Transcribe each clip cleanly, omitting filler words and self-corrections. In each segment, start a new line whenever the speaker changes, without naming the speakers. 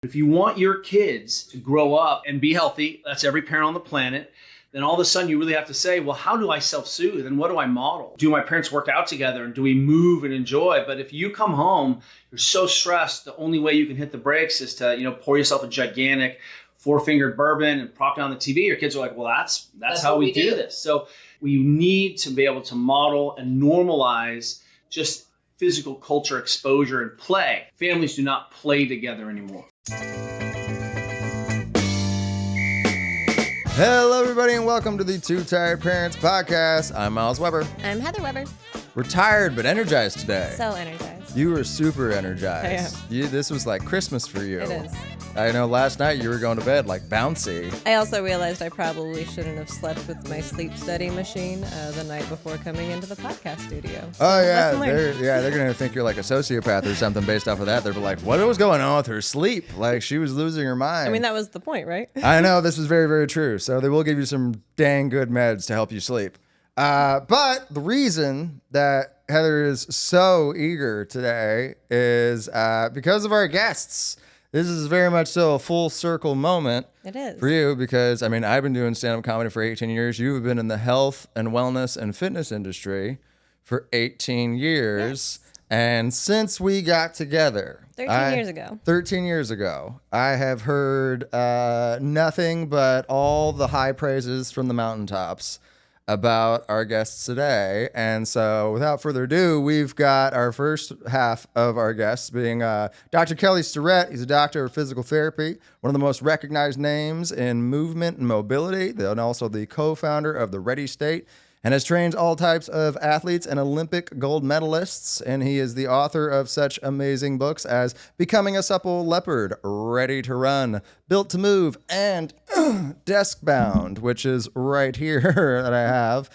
If you want your kids to grow up and be healthy, that's every parent on the planet, then all of a sudden you really have to say, well, how do I self-soothe and what do I model? Do my parents work out together and do we move and enjoy? But if you come home, you're so stressed, the only way you can hit the brakes is to, pour yourself a gigantic 4-fingered bourbon and prop down the TV. Your kids are like, well, that's how we do this. So we need to be able to model and normalize just physical culture exposure and play. Families do not play together anymore.
Hello, everybody, and welcome to the Two Tired Parents Podcast. I'm Myles Weber.
I'm Heather Weber.
We're tired but energized today.
So energized.
You were super energized.
I am.
This was like Christmas for you.
It is.
I know last night you were going to bed like bouncy.
I also realized I probably shouldn't have slept with my sleep study machine the night before coming into the podcast studio. So
Oh, yeah. They're going to think you're like a sociopath or something based off of that. They're like, what was going on with her sleep? Like, she was losing her mind.
I mean, that was the point, right?
I know. This is very, very true. So they will give you some dang good meds to help you sleep. But the reason that Heather is so eager today is because of our guests. This is very much so a full circle moment.
It is.
For you because, I've been doing stand-up comedy for 18 years. You've been in the health and wellness and fitness industry for 18 years.
Yes.
And since we got together... 13 years ago, I have heard nothing but all the high praises from the mountaintops about our guests today. And so without further ado, we've got our first half of our guests being Dr. Kelly Starrett. He's a doctor of physical therapy, one of the most recognized names in movement and mobility, and also the co-founder of the Ready State, and has trained all types of athletes and Olympic gold medalists. And he is the author of such amazing books as Becoming a Supple Leopard, Ready to Run, Built to Move, and Desk Bound, which is right here that I have.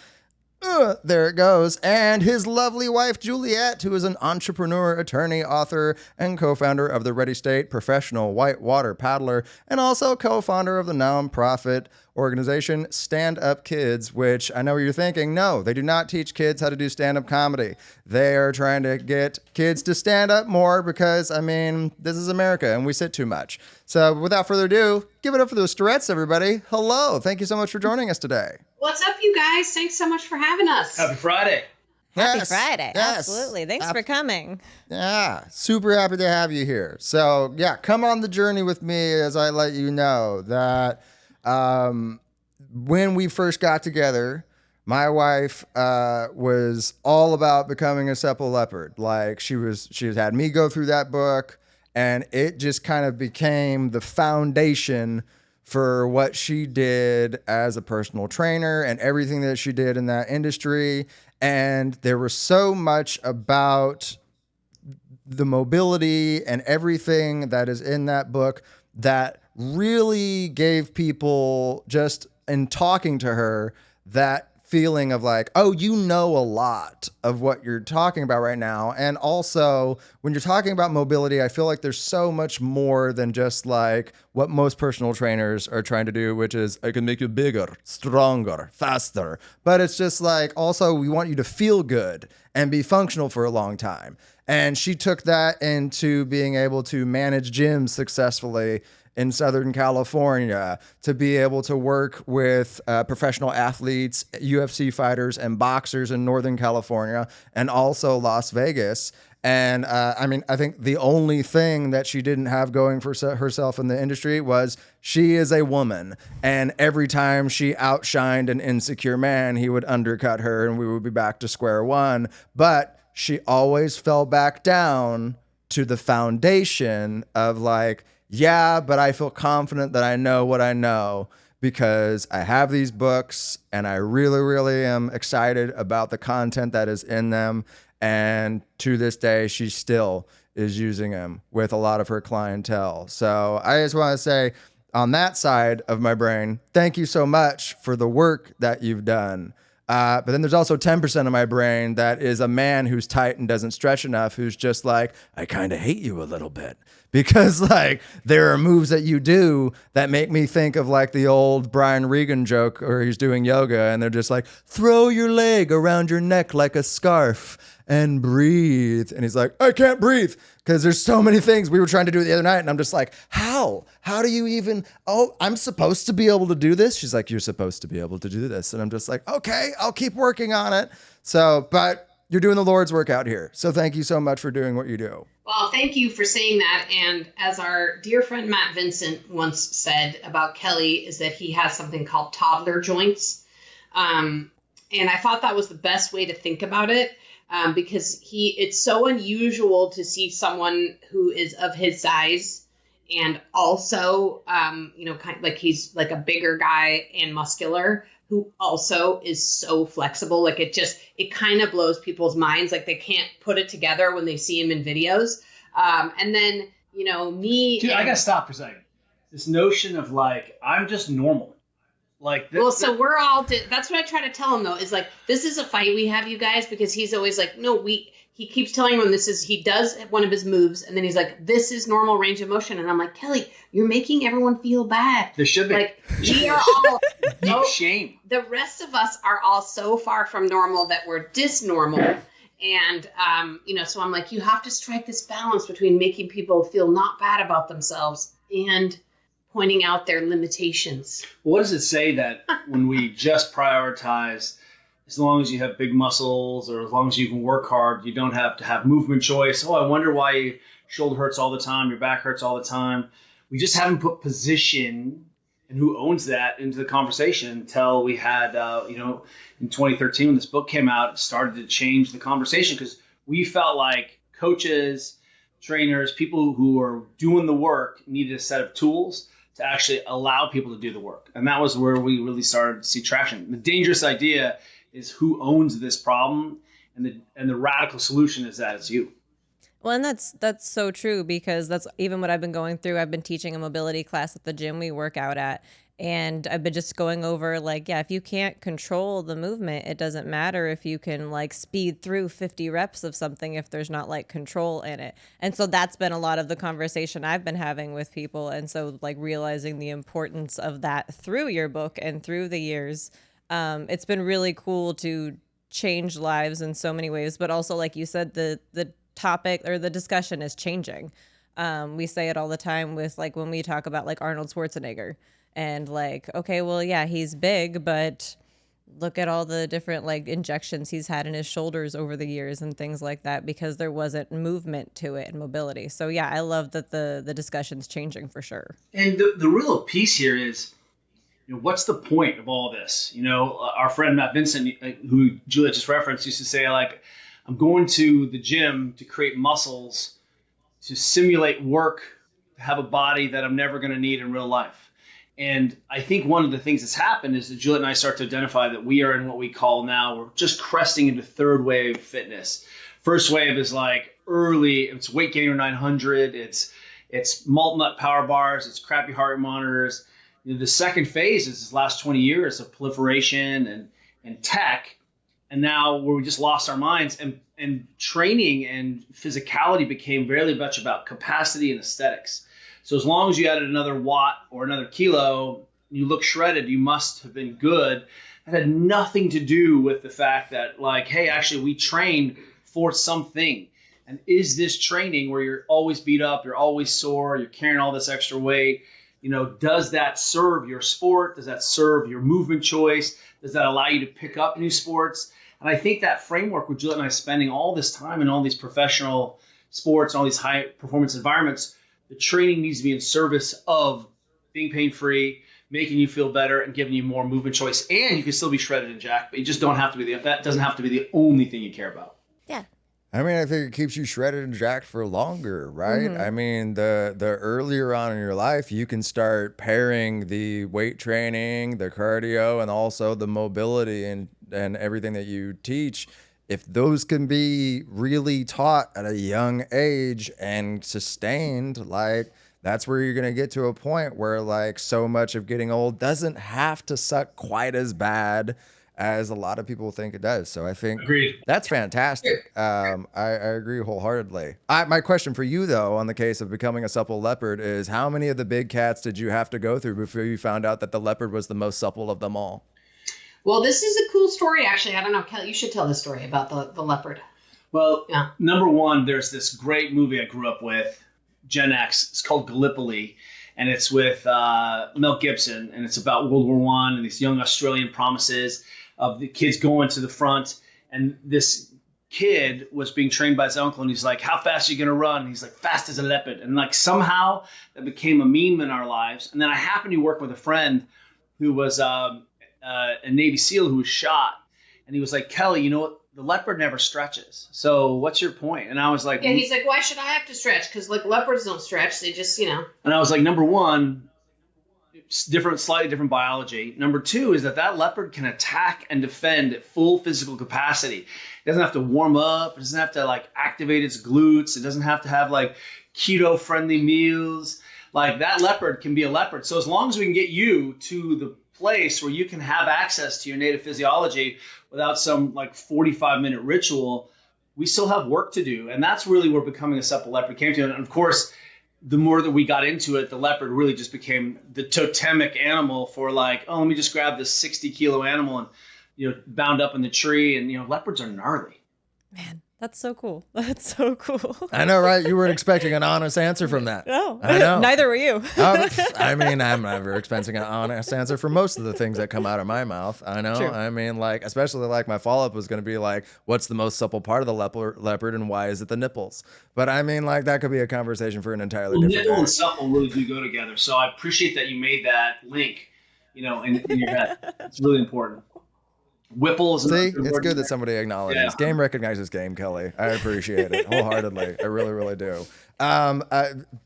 There it goes. And his lovely wife, Juliet, who is an entrepreneur, attorney, author, and co-founder of the Ready State, professional whitewater paddler, and also co-founder of the nonprofit organization Stand Up Kids, which I know what you're thinking. No, they do not teach kids how to do stand-up comedy. They are trying to get kids to stand up more because, this is America and we sit too much. So without further ado, give it up for those Starretts, everybody. Hello. Thank you so much for joining us today.
What's up, you guys? Thanks so much for having us.
Happy Friday.
Happy Friday.
Yes.
Absolutely. Thanks for coming.
Yeah, super happy to have you here. So, yeah, come on the journey with me as I let you know that when we first got together, my wife was all about becoming a supple leopard. Like, she had me go through that book, and it just kind of became the foundation for what she did as a personal trainer and everything that she did in that industry. And there was so much about the mobility and everything that is in that book that really gave people, just in talking to her, that feeling of like, oh, you know a lot of what you're talking about right now. And also, when you're talking about mobility, I feel like there's so much more than just like what most personal trainers are trying to do, which is I can make you bigger, stronger, faster. But it's just like, also, we want you to feel good and be functional for a long time. And she took that into being able to manage gyms successfully in Southern California, to be able to work with professional athletes, UFC fighters, and boxers in Northern California, and also Las Vegas. And I think the only thing that she didn't have going for herself in the industry was she is a woman. And every time she outshined an insecure man, he would undercut her and we would be back to square one. But she always fell back down to the foundation of like, yeah, but I feel confident that I know what I know because I have these books and I really, really am excited about the content that is in them. And to this day, she still is using them with a lot of her clientele. So I just want to say on that side of my brain, thank you so much for the work that you've done. But then there's also 10% of my brain that is a man who's tight and doesn't stretch enough, who's just like, I kind of hate you a little bit. Because like there are moves that you do that make me think of like the old Brian Regan joke where he's doing yoga and they're just like, throw your leg around your neck like a scarf. and breathe. And he's like, I can't breathe because there's so many things we were trying to do the other night. And I'm just like, how do you even, I'm supposed to be able to do this. She's like, you're supposed to be able to do this. And I'm just like, okay, I'll keep working on it. So, but you're doing the Lord's work out here. So thank you so much for doing what you do.
Well, thank you for saying that. And as our dear friend Matt Vincent once said about Kelly, is that he has something called toddler joints. And I thought that was the best way to think about it, because it's so unusual to see someone who is of his size and also, kind of like he's like a bigger guy and muscular, who also is so flexible. Like it kind of blows people's minds. Like they can't put it together when they see him in videos. And then, me.
Dude, I got to stop for a second. This notion of like, I'm just normal. Like,
so we're all, that's what I try to tell him though, is like, this is a fight we have, you guys, because he's always like, no, he keeps telling everyone he does one of his moves. And then he's like, this is normal range of motion. And I'm like, Kelly, you're making everyone feel bad.
There should be.
Like, we are all
deep shame.
The rest of us are all so far from normal that we're dysnormal. And, so I'm like, you have to strike this balance between making people feel not bad about themselves and pointing out their limitations.
What does it say that when we just prioritize, as long as you have big muscles or as long as you can work hard, you don't have to have movement choice? Oh, I wonder why your shoulder hurts all the time, your back hurts all the time. We just haven't put position and who owns that into the conversation until we had, in 2013 when this book came out, it started to change the conversation because we felt like coaches, trainers, people who are doing the work needed a set of tools to actually allow people to do the work. And that was where we really started to see traction. The dangerous idea is who owns this problem, and the radical solution is that it's you.
Well, and that's so true, because that's even what I've been going through. I've been teaching a mobility class at the gym we work out at. And I've been just going over like, if you can't control the movement, it doesn't matter if you can like speed through 50 reps of something if there's not like control in it. And so that's been a lot of the conversation I've been having with people. And so like realizing the importance of that through your book and through the years, it's been really cool to change lives in so many ways. But also, like you said, the topic or the discussion is changing. We say it all the time with like when we talk about like Arnold Schwarzenegger. And like, okay, well, yeah, he's big, but look at all the different like injections he's had in his shoulders over the years and things like that, because there wasn't movement to it and mobility. So yeah, I love that the discussion's changing for sure.
And the real piece here is, what's the point of all this? Our friend Matt Vincent, who Juliet just referenced, used to say like, I'm going to the gym to create muscles, to simulate work, to have a body that I'm never going to need in real life. And I think one of the things that's happened is that Juliet and I start to identify that we are in what we call now, we're just cresting into third wave fitness. First wave is like early, it's weight gainer 900, it's malt nut power bars, it's crappy heart rate monitors. The second phase is this last 20 years of proliferation and tech. And now where we just lost our minds, and training and physicality became very much about capacity and aesthetics. So as long as you added another watt or another kilo, you look shredded, you must have been good. That had nothing to do with the fact that like, hey, actually we train for something. And is this training where you're always beat up, you're always sore, you're carrying all this extra weight? Does that serve your sport? Does that serve your movement choice? Does that allow you to pick up new sports? And I think that framework with Juliet and I spending all this time in all these professional sports and all these high performance environments, the training needs to be in service of being pain-free, making you feel better, and giving you more movement choice. And you can still be shredded and jacked, but you just don't have to be that doesn't have to be the only thing you care about.
Yeah.
I mean, I think it keeps you shredded and jacked for longer, right?
Mm-hmm.
I mean, the earlier on in your life, you can start pairing the weight training, the cardio, and also the mobility and everything that you teach. If those can be really taught at a young age and sustained, like that's where you're going to get to a point where like so much of getting old doesn't have to suck quite as bad as a lot of people think it does. So I think that's fantastic. I agree wholeheartedly. My question for you though, on the case of becoming a supple leopard, is how many of the big cats did you have to go through before you found out that the leopard was the most supple of them all?
Well, this is a cool story, actually. I don't know, Kelly, you should tell the story about the leopard.
Well,
Yeah.
number one, there's this great movie I grew up with, Gen X. It's called Gallipoli, and it's with Mel Gibson, and it's about World War One and these young Australian promises of the kids going to the front. And this kid was being trained by his uncle, and he's like, "How fast are you gonna run?" And he's like, "Fast as a leopard." And like somehow that became a meme in our lives. And then I happened to work with a friend who was a Navy SEAL who was shot, and he was like, "Kelly, you know what? The leopard never stretches. So what's your point?" And I was like,
Yeah, he's like, why should I have to stretch? Because like leopards don't stretch. They just,
And I was like, number one, it's different, slightly different biology. Number two is that leopard can attack and defend at full physical capacity. It doesn't have to warm up. It doesn't have to like activate its glutes. It doesn't have to have like keto friendly meals. Like that leopard can be a leopard. So as long as we can get you to the place where you can have access to your native physiology without some like 45-minute ritual, we still have work to do. And that's really where becoming a supple leopard came to. And of course, the more that we got into it, the leopard really just became the totemic animal for like, oh, let me just grab this 60-kilo animal and, bound up in the tree. And, leopards are gnarly.
Man, that's so cool. That's so cool.
I know, right? You weren't expecting an honest answer from that.
No,
I know.
Neither were you.
I mean, I'm never expecting an honest answer for most of the things that come out of my mouth. I know.
True.
I mean, like, especially like my follow-up was going to be like, what's the most supple part of the leopard and why is it the nipples? But I mean, like, that could be a conversation for an entirely different
Nipple
day.
and supple really do go together. So I appreciate that you made that link, in your head. It's really important. Whipple is
See, it's good that somebody acknowledges.
Yeah.
Game recognizes game, Kelly. I appreciate it wholeheartedly. I really, really do.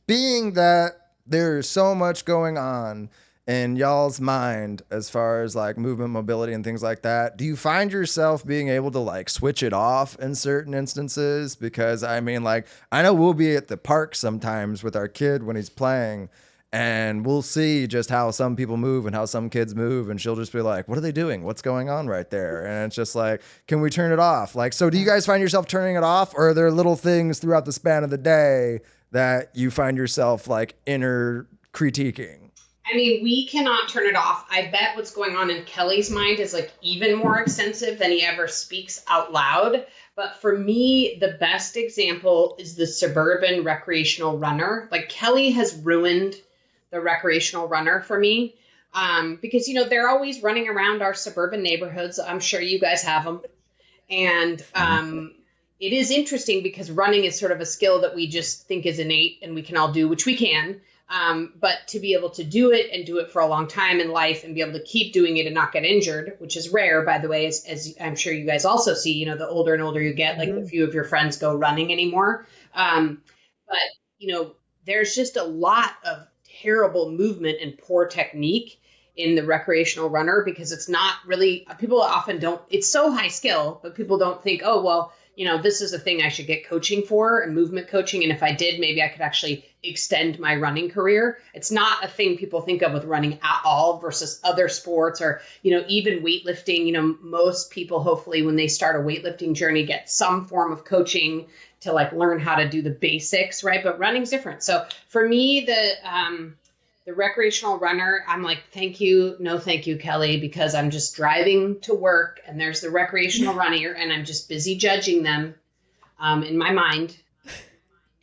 Being that there's so much going on in y'all's mind as far as like movement, mobility, and things like that, do you find yourself being able to like switch it off in certain instances? Because I mean, like, I know we'll be at the park sometimes with our kid when he's playing, and we'll see just how some people move and how some kids move. And she'll just be like, what are they doing? What's going on right there? And it's just like, can we turn it off? Like, so do you guys find yourself turning it off? Or are there little things throughout the span of the day that you find yourself like inner critiquing?
I mean, we cannot turn it off. I bet what's going on in Kelly's mind is like even more extensive than he ever speaks out loud. But for me, the best example is the suburban recreational runner. Like Kelly has ruined the recreational runner for me, because, they're always running around our suburban neighborhoods. I'm sure you guys have them. And it is interesting because running is sort of a skill that we just think is innate and we can all do, which we can. But to be able to do it and do it for a long time in life and be able to keep doing it and not get injured, which is rare, by the way, as I'm sure you guys also see, the older and older you get, like a few of your friends go running anymore. But there's just a lot of terrible movement and poor technique in the recreational runner because it's not really, people often don't, it's so high skill, but people don't think, oh, well, this is a thing I should get coaching for and movement coaching. And if I did, maybe I could actually extend my running career. It's not a thing people think of with running at all versus other sports or, even weightlifting. Most people, hopefully, when they start a weightlifting journey, get some form of coaching to like learn how to do the basics, right? But running's different. So for me, the recreational runner, I'm like, thank you. No, thank you, Kelly, because I'm just driving to work and there's the recreational runner and I'm just busy judging them in my mind.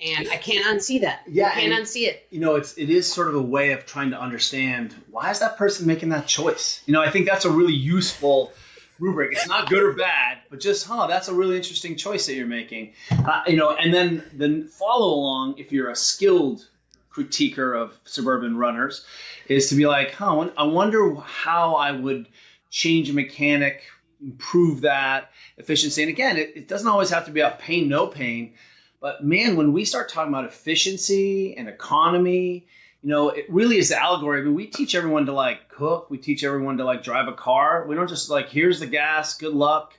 And I can't unsee that.
Yeah,
I can't unsee it.
It is sort of a way of trying to understand why is that person making that choice. I think that's a really useful rubric. It's not good or bad, but just, that's a really interesting choice that you're making. And then the follow along, if you're a skilled critiquer of suburban runners, is to be like, I wonder how I would change a mechanic, improve that efficiency. And again, it doesn't always have to be about pain, no pain. But man, when we start talking about efficiency and economy, it really is the allegory. I mean, we teach everyone to like cook. We teach everyone to like drive a car. We don't just like, here's the gas, good luck.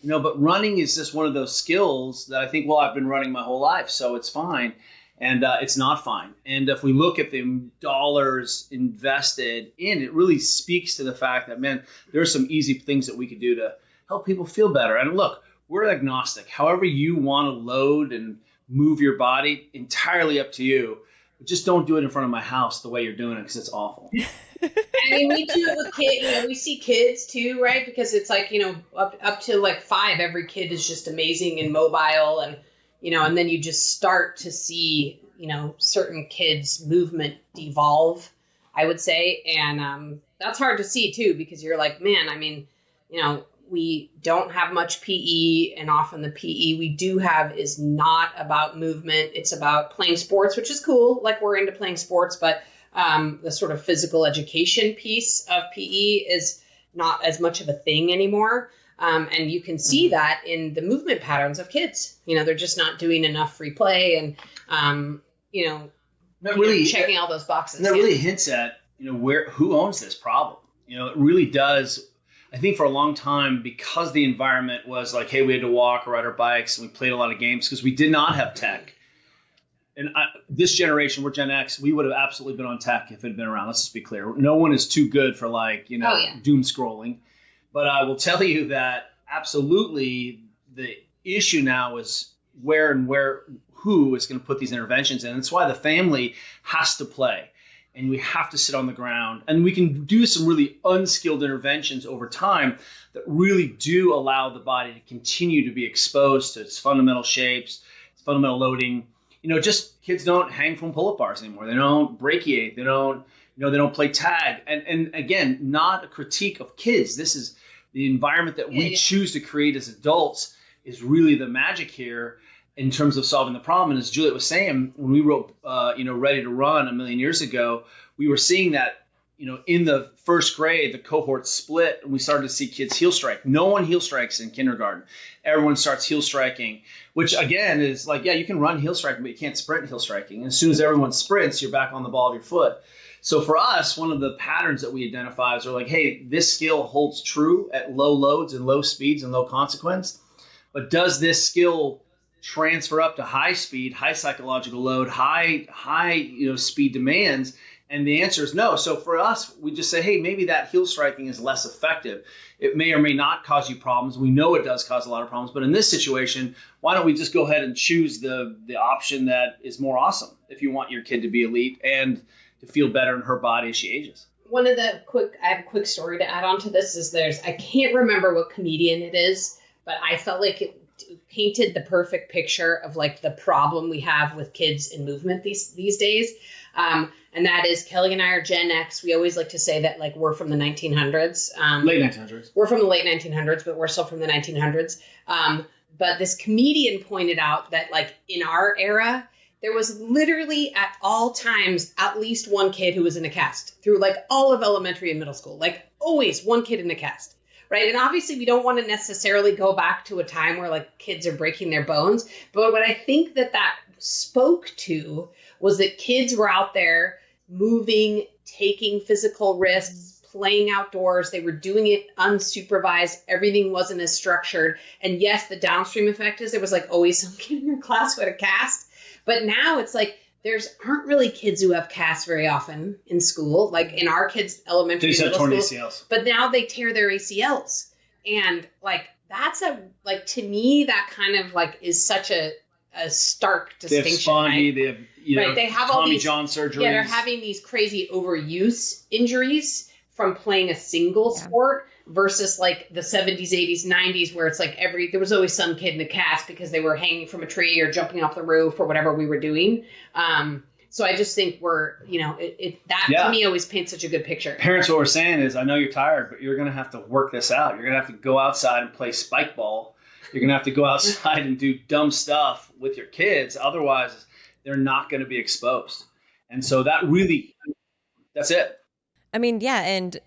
But running is just one of those skills that I think, well, I've been running my whole life, so it's fine. And it's not fine. And if we look at the dollars invested in, it really speaks to the fact that, man, there are some easy things that we could do to help people feel better. And look, we're agnostic. However you want to load and move your body, entirely up to you. But just don't do it in front of my house the way you're doing it, because it's awful.
I mean, we do it with kids. We see kids too, right? Because it's like, up to like 5, every kid is just amazing and mobile, and and then you just start to see, certain kids' movement devolve, I would say, and that's hard to see too, because you're like, man, I mean, we don't have much PE, and often the PE we do have is not about movement. It's about playing sports, which is cool. Like, we're into playing sports, but the sort of physical education piece of PE is not as much of a thing anymore. And you can see that in the movement patterns of kids. They're just not doing enough free play, and,
That really
checking all those boxes.
And that really hints at, who owns this problem. It really does. I think for a long time, because the environment was like, hey, we had to walk or ride our bikes, and we played a lot of games because we did not have tech. And this generation, we're Gen X, we would have absolutely been on tech if it had been around. Let's just be clear. No one is too good for doom scrolling. But I will tell you that absolutely the issue now is who is going to put these interventions in. That's why the family has to play. And we have to sit on the ground, and we can do some really unskilled interventions over time that really do allow the body to continue to be exposed to its fundamental shapes, its fundamental loading. Just kids don't hang from pull-up bars anymore. They don't brachiate. They don't, they don't play tag. And again, not a critique of kids. This is the environment that we choose to create as adults is really the magic here in terms of solving the problem. And as Juliet was saying, when we wrote, Ready to Run a million years ago, we were seeing that, in the first grade, the cohort split, and we started to see kids heel strike. No one heel strikes in kindergarten. Everyone starts heel striking, which again is like, yeah, you can run heel striking, but you can't sprint heel striking. And as soon as everyone sprints, you're back on the ball of your foot. So for us, one of the patterns that we identify is we're like, hey, this skill holds true at low loads and low speeds and low consequence. But does this skill transfer up to high speed, high psychological load, high speed demands? And the answer is no. So for us, we just say, hey, maybe that heel striking is less effective. It may or may not cause you problems. We know it does cause a lot of problems. But in this situation, why don't we just go ahead and choose the option that is more awesome if you want your kid to be elite and to feel better in her body as she ages.
I have a quick story to add on to this. I can't remember what comedian it is, but I felt like it painted the perfect picture of like the problem we have with kids in movement these days. And that is, Kelly and I are Gen X. We always like to say that like we're from the 1900s.
Late 1900s.
We're from the late 1900s, but we're still from the 1900s. But this comedian pointed out that like in our era, there was literally at all times at least one kid who was in a cast through like all of elementary and middle school, like always one kid in a cast. Right. And obviously we don't want to necessarily go back to a time where like kids are breaking their bones. But what I think that spoke to was that kids were out there moving, taking physical risks, playing outdoors. They were doing it unsupervised. Everything wasn't as structured. And yes, the downstream effect is there was like always some kid in your class who had a cast. But now it's like aren't really kids who have casts very often in school. Like in our kids' elementary and middle school. ACLs. But now they tear their ACLs. And like that's to me that kind of like is such a stark distinction.
They have spongy,
right? They have
Tommy
all these
John surgeries.
Yeah, they're having these crazy overuse injuries from playing a single sport versus like the 70s, 80s, 90s where it's like there was always some kid in a cast because they were hanging from a tree or jumping off the roof or whatever we were doing. So I just think to me always paints such a good picture.
Parents, what we're saying is, I know you're tired, but you're going to have to work this out. You're going to have to go outside and play spike ball. You're going to have to go outside and do dumb stuff with your kids. Otherwise, they're not going to be exposed. And so that's it.
I mean, yeah. And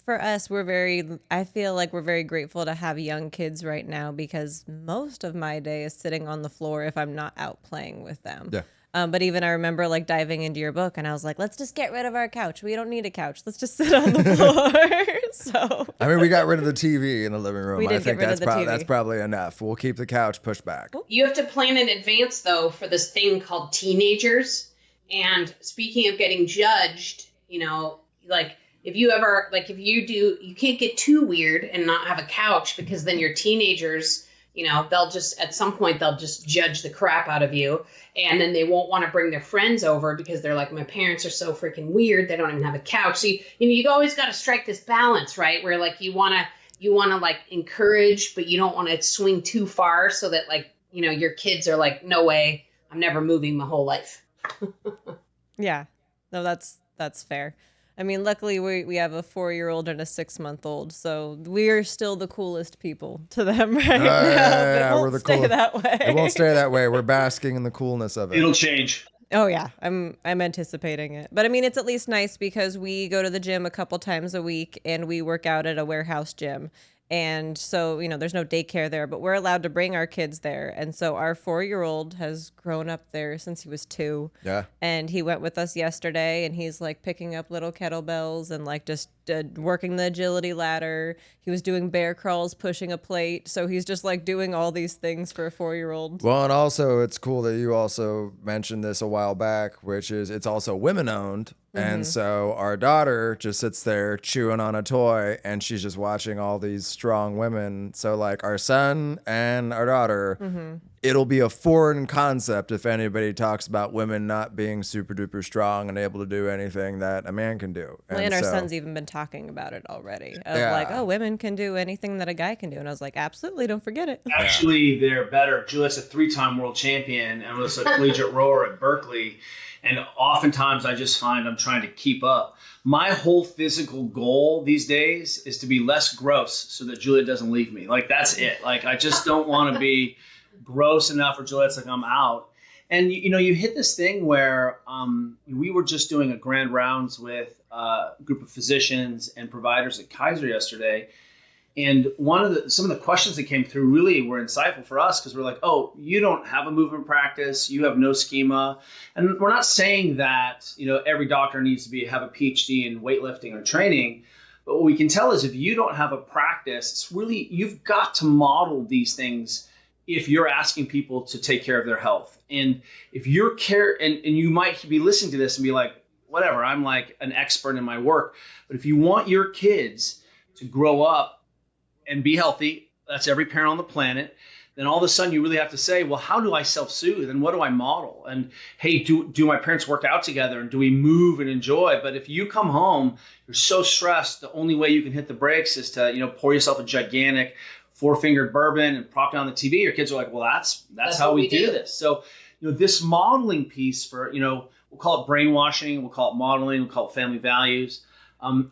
for us, I feel like we're very grateful to have young kids right now because most of my day is sitting on the floor if I'm not out playing with them. Yeah. But even I remember like diving into your book and I was like, let's just get rid of our couch. We don't need a couch. Let's just sit on the floor. So
I mean, we got rid of the TV in the living room.
We did
I think
get rid of the TV.
That's probably enough. We'll keep the couch pushed back.
You have to plan in advance though for this thing called teenagers. And speaking of getting judged, like if you do, you can't get too weird and not have a couch because then your teenagers, they'll just, at some point, they'll just judge the crap out of you. And then they won't want to bring their friends over because they're like, my parents are so freaking weird. They don't even have a couch. So, you always got to strike this balance, right? Where like you want to like encourage, but you don't want to swing too far so that like, your kids are like, no way, I'm never moving my whole life.
Yeah, no, that's fair. I mean, luckily we have a 4-year-old and a 6-month-old, so we are still the coolest people to them right now. But it won't stay that way.
It won't stay that way. We're basking in the coolness of it.
It'll change.
Oh yeah, I'm anticipating it. But I mean, it's at least nice because we go to the gym a couple times a week and we work out at a warehouse gym. And so, there's no daycare there, but we're allowed to bring our kids there. And so our 4-year-old has grown up there since he was 2.
Yeah.
And he went with us yesterday and he's like picking up little kettlebells and like just working the agility ladder. He was doing bear crawls, pushing a plate. So he's just like doing all these things for a 4-year-old.
Well, and also it's cool that you also mentioned this a while back, which is it's also women owned. And so our daughter just sits there chewing on a toy and she's just watching all these strong women. So like our son and our daughter, it'll be a foreign concept if anybody talks about women not being super duper strong and able to do anything that a man can do.
And our son's even been talking about it already. Of like, oh, women can do anything that a guy can do. And I was like, absolutely, don't forget it.
Actually, they're better. Juliet's a 3-time world champion and was a collegiate rower at Berkeley. And oftentimes I just find I'm trying to keep up. My whole physical goal these days is to be less gross so that Juliet doesn't leave me. Like, that's it. Like, I just don't want to be gross enough where Juliet's like, I'm out. And, you hit this thing where we were just doing a grand rounds with a group of physicians and providers at Kaiser yesterday. And some of the questions that came through really were insightful for us because we're like, oh, you don't have a movement practice, you have no schema. And we're not saying that, every doctor needs to have a PhD in weightlifting or training. But what we can tell is if you don't have a practice, it's really, you've got to model these things if you're asking people to take care of their health. And if you're and you might be listening to this and be like, whatever, I'm like an expert in my work. But if you want your kids to grow up and be healthy, that's every parent on the planet, then all of a sudden you really have to say, well, how do I self-soothe and what do I model? And hey, do my parents work out together and do we move and enjoy? But if you come home, you're so stressed, the only way you can hit the brakes is to, pour yourself a gigantic 4-fingered bourbon and prop down the TV. Your kids are like, well, that's how we do this. So, this modeling piece for, we'll call it brainwashing, we'll call it modeling, we'll call it family values.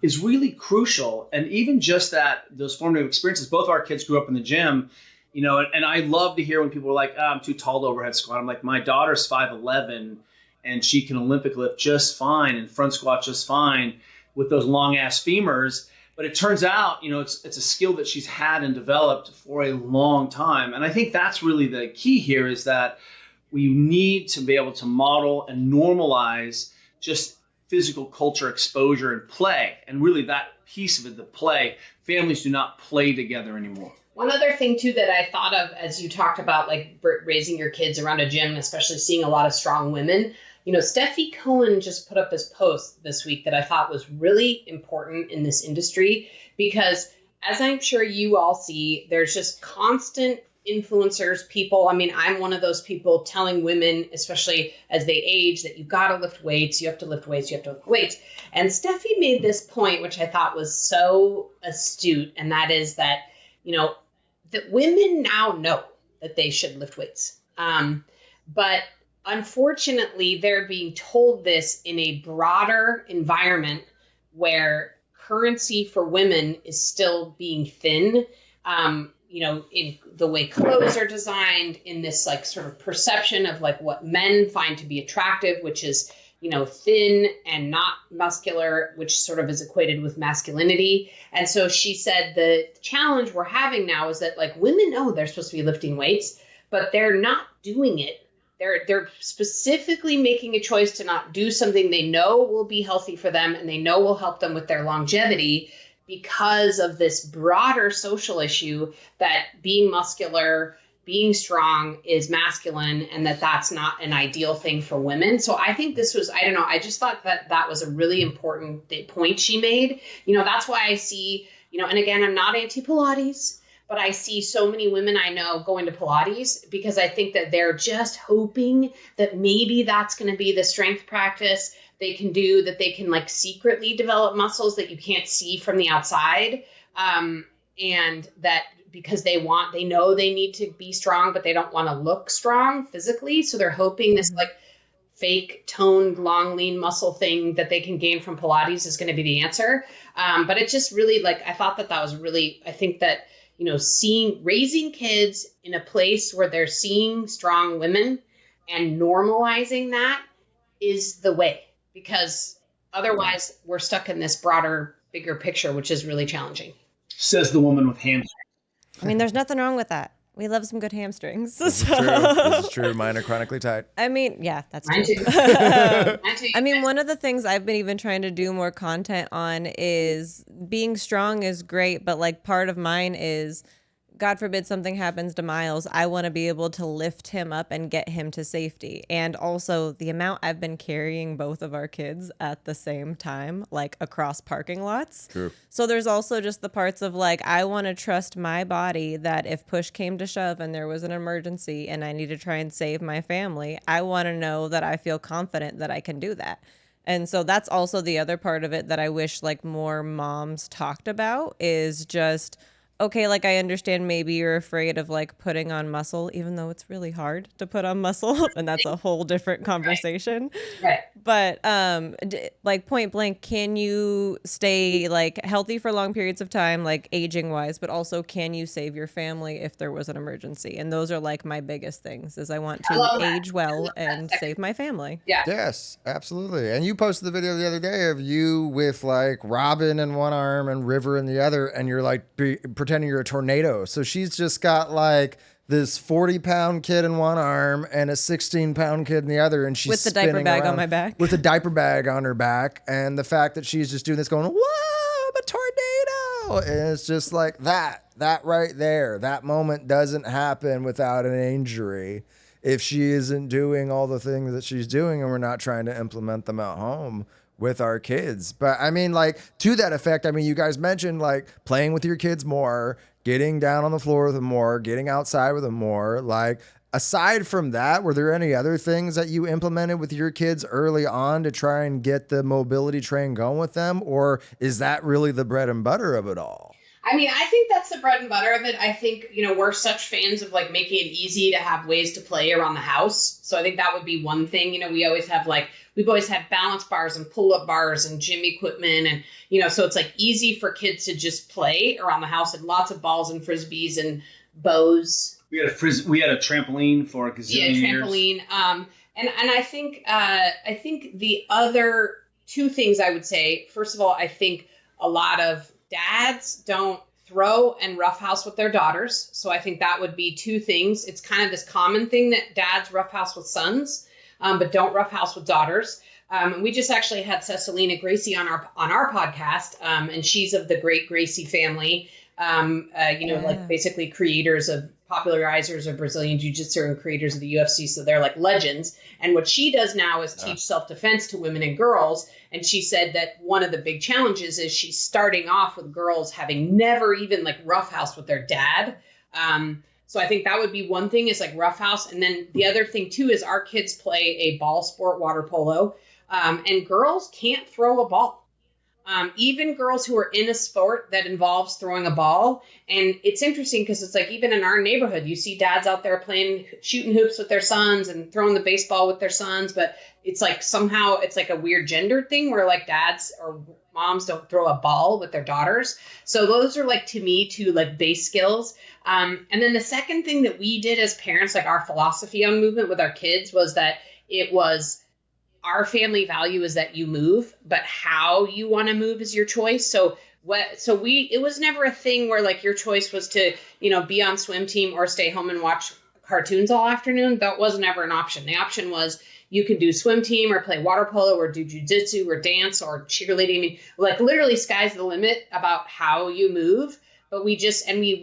Is really crucial. And even just those formative experiences, both of our kids grew up in the gym, and I love to hear when people are like, I'm too tall to overhead squat. I'm like, my daughter's 5'11", and she can Olympic lift just fine and front squat just fine with those long ass femurs. But it turns out, it's a skill that she's had and developed for a long time. And I think that's really the key here is that we need to be able to model and normalize just physical culture exposure and play. And really that piece of it, the play, families do not play together anymore.
One other thing too that I thought of as you talked about like raising your kids around a gym, especially seeing a lot of strong women, Steffi Cohen just put up this post this week that I thought was really important in this industry because as I'm sure you all see, there's just constant influencers, people. I mean, I'm one of those people telling women, especially as they age, that you've got to lift weights, you have to lift weights, you have to lift weights. And Steffi made this point, which I thought was so astute, and that is that, that women now know that they should lift weights. But unfortunately, they're being told this in a broader environment where currency for women is still being thin. In the way clothes are designed, in this like sort of perception of like what men find to be attractive, which is, thin and not muscular, which sort of is equated with masculinity. And so she said the challenge we're having now is that like women know they're supposed to be lifting weights, but they're not doing it. They're specifically making a choice to not do something they know will be healthy for them and they know will help them with their longevity because of this broader social issue that being muscular, being strong is masculine and that's not an ideal thing for women. So I think this was, I just thought that was a really important point she made. That's why I see, and again, I'm not anti-Pilates, but I see so many women I know going to Pilates because I think that they're just hoping that maybe that's going to be the strength practice they can do, that they can like secretly develop muscles that you can't see from the outside. And that because they know they need to be strong, but they don't want to look strong physically. So they're hoping this like fake toned, long, lean muscle thing that they can gain from Pilates is going to be the answer. But it's just really like, I thought that was really, I think that, you know, raising kids in a place where they're seeing strong women and normalizing that is the way, because otherwise we're stuck in this broader, bigger picture, which is really challenging.
Says the woman with hamstrings.
I mean, there's nothing wrong with that. We love some good hamstrings.
This is true. This is true. Mine are chronically tight.
I mean, yeah, that's
Mine
true.
too. Mine too.
I mean, one of the things I've been even trying to do more content on is being strong is great, but like part of mine is, God forbid something happens to Myles, I want to be able to lift him up and get him to safety. And also the amount I've been carrying both of our kids at the same time, like across parking lots.
True.
So there's also just the parts of like, I want to trust my body that if push came to shove and there was an emergency and I need to try and save my family, I want to know that I feel confident that I can do that. And so that's also the other part of it that I wish like more moms talked about is just, okay, like I understand maybe you're afraid of like putting on muscle, even though it's really hard to put on muscle, and that's a whole different conversation.
Right.
But like point blank, can you stay like healthy for long periods of time, like aging wise, but also can you save your family if there was an emergency? And those are like my biggest things is I want to age well and save my family.
Yeah.
Yes, absolutely. And you posted the video the other day of you with like Robin in one arm and River in the other, and you're like pretending you're a tornado. So she's just got like this 40-pound kid in one arm and a 16-pound kid in the other, and she's
with the diaper bag on my back.
With a diaper bag on her back, and the fact that she's just doing this going, whoa, I'm a tornado. And it's just like that right there. That moment doesn't happen without an injury if she isn't doing all the things that she's doing and we're not trying to implement them at home with our kids. But I mean, like to that effect, I mean, you guys mentioned like playing with your kids more, getting down on the floor with them more, getting outside with them more. Like aside from that, were there any other things that you implemented with your kids early on to try and get the mobility train going with them? Or is that really the bread and butter of it all?
I mean, I think that's the bread and butter of it. I think, you know, we're such fans of like making it easy to have ways to play around the house. So I think that would be one thing. You know, we've always had balance bars and pull-up bars and gym equipment. And, you know, so it's like easy for kids to just play around the house and lots of balls and frisbees and bows.
We had a trampoline for a gazillion years.
Trampoline. And I think the other two things I would say, first of all, I think a lot of dads don't throw and roughhouse with their daughters. So I think that would be two things. It's kind of this common thing that dads roughhouse with sons, but don't roughhouse with daughters. We just actually had Cecilina Gracie on our podcast, and she's of the great Gracie family. Like basically creators of popularizers of Brazilian Jiu-Jitsu and creators of the UFC. So they're like legends. And what she does now is teach self-defense to women and girls. And she said that one of the big challenges is she's starting off with girls having never even like roughhouse with their dad. So I think that would be one thing is like roughhouse. And then the other thing too is our kids play a ball sport, water polo, and girls can't throw a ball. Even girls who are in a sport that involves throwing a ball. And it's interesting because it's like even in our neighborhood, you see dads out there shooting hoops with their sons and throwing the baseball with their sons. But it's like somehow it's like a weird gender thing where like dads or moms don't throw a ball with their daughters. So those are like to me two like base skills. And then the second thing that we did as parents, like our philosophy on movement with our kids was that it was our family value is that you move, but how you want to move is your choice. So it was never a thing where like your choice was to, you know, be on swim team or stay home and watch cartoons all afternoon. That wasn't ever an option. The option was you can do swim team or play water polo or do jujitsu or dance or cheerleading. I mean, like literally sky's the limit about how you move. But we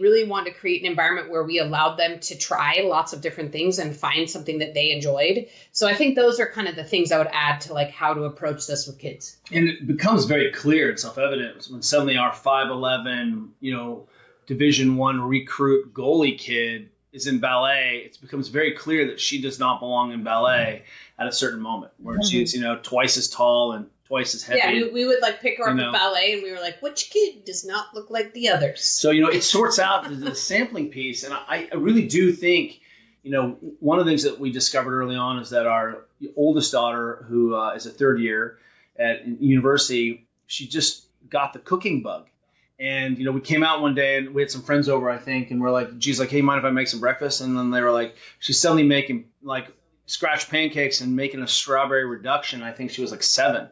really wanted to create an environment where we allowed them to try lots of different things and find something that they enjoyed. So I think those are kind of the things I would add to like how to approach this with kids.
And it becomes very clear and self-evident when suddenly our 5'11", you know, Division I recruit goalie kid is in ballet, it becomes very clear that she does not belong in ballet at a certain moment where she's, twice as tall and twice as heavy.
Yeah, we would like pick her up at ballet and we were like, which kid does not look like the others?
So, it sorts out the sampling piece. And I really do think, one of the things that we discovered early on is that our oldest daughter, who is a third year at university, she just got the cooking bug. And, we came out one day and we had some friends over, I think, and we're like, geez, like, hey, mind if I make some breakfast? And then they were like, she's suddenly making like scratch pancakes and making a strawberry reduction. I think she was like 7,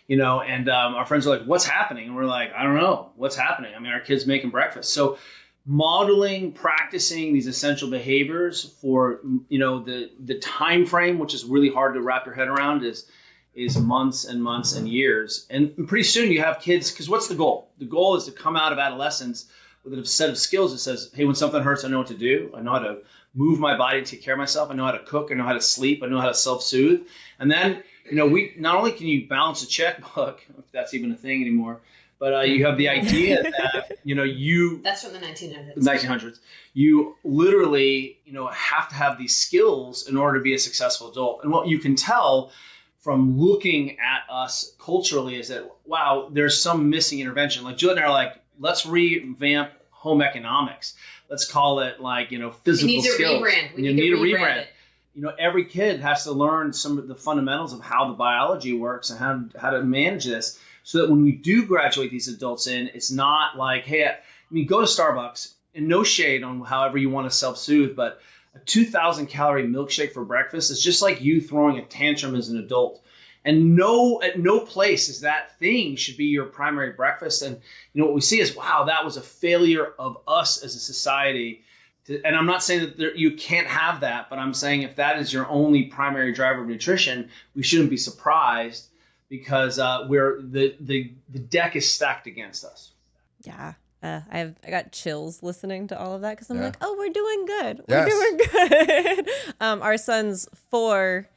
and our friends are like, what's happening? And we're like, I don't know what's happening. I mean, our kid's making breakfast. So modeling, practicing these essential behaviors for, the time frame, which is really hard to wrap your head around, is months and months and years. And pretty soon you have kids, because what's the goal? The goal is to come out of adolescence with a set of skills that says, hey, when something hurts, I know what to do. I know how to move my body to take care of myself. I know how to cook. I know how to sleep. I know how to self-soothe. And then, we not only can you balance a checkbook, if that's even a thing anymore, but you have the idea that,
That's from the 1900s.
1900s. You literally, have to have these skills in order to be a successful adult. And what you can tell from looking at us culturally is that, wow, there's some missing intervention. Like Juliet and I are like, let's revamp home economics. Let's call it like, physical skills.
We need to rebrand it.
Every kid has to learn some of the fundamentals of how the biology works and how to manage this so that when we do graduate these adults in, it's not like, hey, go to Starbucks, and no shade on however you want to self-soothe, but a 2,000 calorie milkshake for breakfast is just like you throwing a tantrum as an adult. And at no place is that thing should be your primary breakfast. And what we see is, wow, that was a failure of us as a society. And I'm not saying that you can't have that, but I'm saying if that is your only primary driver of nutrition, we shouldn't be surprised because the deck is stacked against us.
Yeah. I got chills listening to all of that because I'm like, oh, we're doing good.
Yes.
We're doing good. Our son's 4,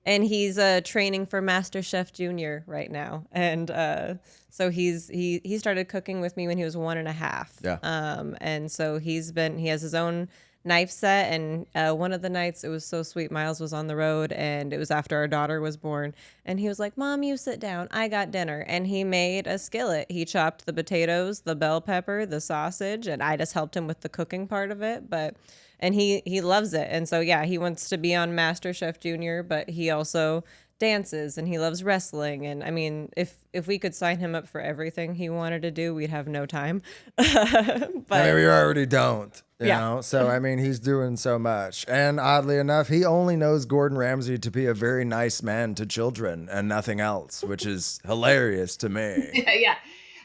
and he's training for MasterChef Junior right now, and so he started cooking with me when he was 1.5.
Yeah.
And so he has his own knife set, and one of the nights it was so sweet. Myles was on the road, and it was after our daughter was born, and he was like, Mom, you sit down, I got dinner. And he made a skillet. He chopped the potatoes, the bell pepper, the sausage, and I just helped him with the cooking part of it. And he loves it. And so he wants to be on MasterChef Junior, but he also dances and he loves wrestling. And I mean, if we could sign him up for everything he wanted to do, we'd have no time. But
I mean, we already don't. You know, so I mean, he's doing so much. And oddly enough, he only knows Gordon Ramsay to be a very nice man to children and nothing else, which is hilarious to me.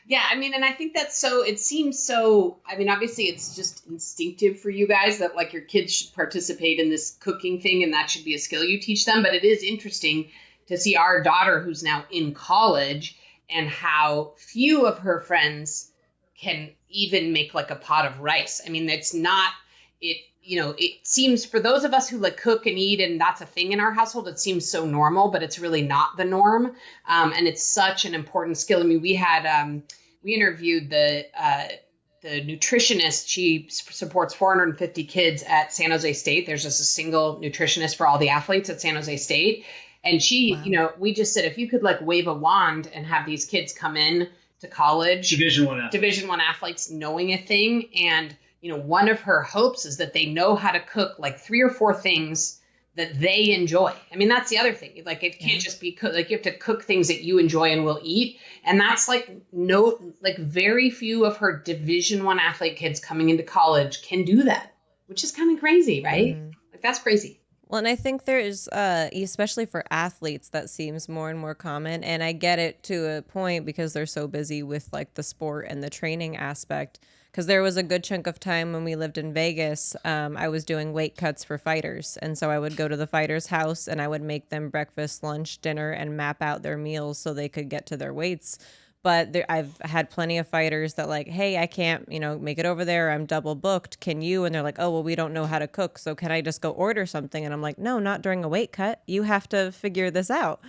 Yeah. I mean, and I think that's it seems so, I mean, obviously it's just instinctive for you guys that like your kids should participate in this cooking thing and that should be a skill you teach them. But it is interesting to see our daughter who's now in college and how few of her friends can even make like a pot of rice. I mean, it's not, it seems for those of us who like cook and eat and that's a thing in our household, it seems so normal, but it's really not the norm. And it's such an important skill. I mean, we interviewed the nutritionist. She supports 450 kids at San Jose State. There's just a single nutritionist for all the athletes at San Jose State. And she, we just said, if you could like wave a wand and have these kids come in to college, Division I athletes knowing a thing. And, one of her hopes is that they know how to cook like 3 or 4 things that they enjoy. I mean, that's the other thing. Like it can't just be like you have to cook things that you enjoy and will eat. And that's very few of her Division I athlete kids coming into college can do that, which is kind of crazy, right? Like that's crazy.
Well, and I think there is, especially for athletes, that seems more and more common. And I get it to a point because they're so busy with like the sport and the training aspect. Because there was a good chunk of time when we lived in Vegas, I was doing weight cuts for fighters. And so I would go to the fighters' house and I would make them breakfast, lunch, dinner, and map out their meals so they could get to their weights. But I've had plenty of fighters that like, hey, I can't, make it over there. I'm double booked. Can you? And they're like, oh, well, we don't know how to cook. So can I just go order something? And I'm like, no, not during a weight cut. You have to figure this out.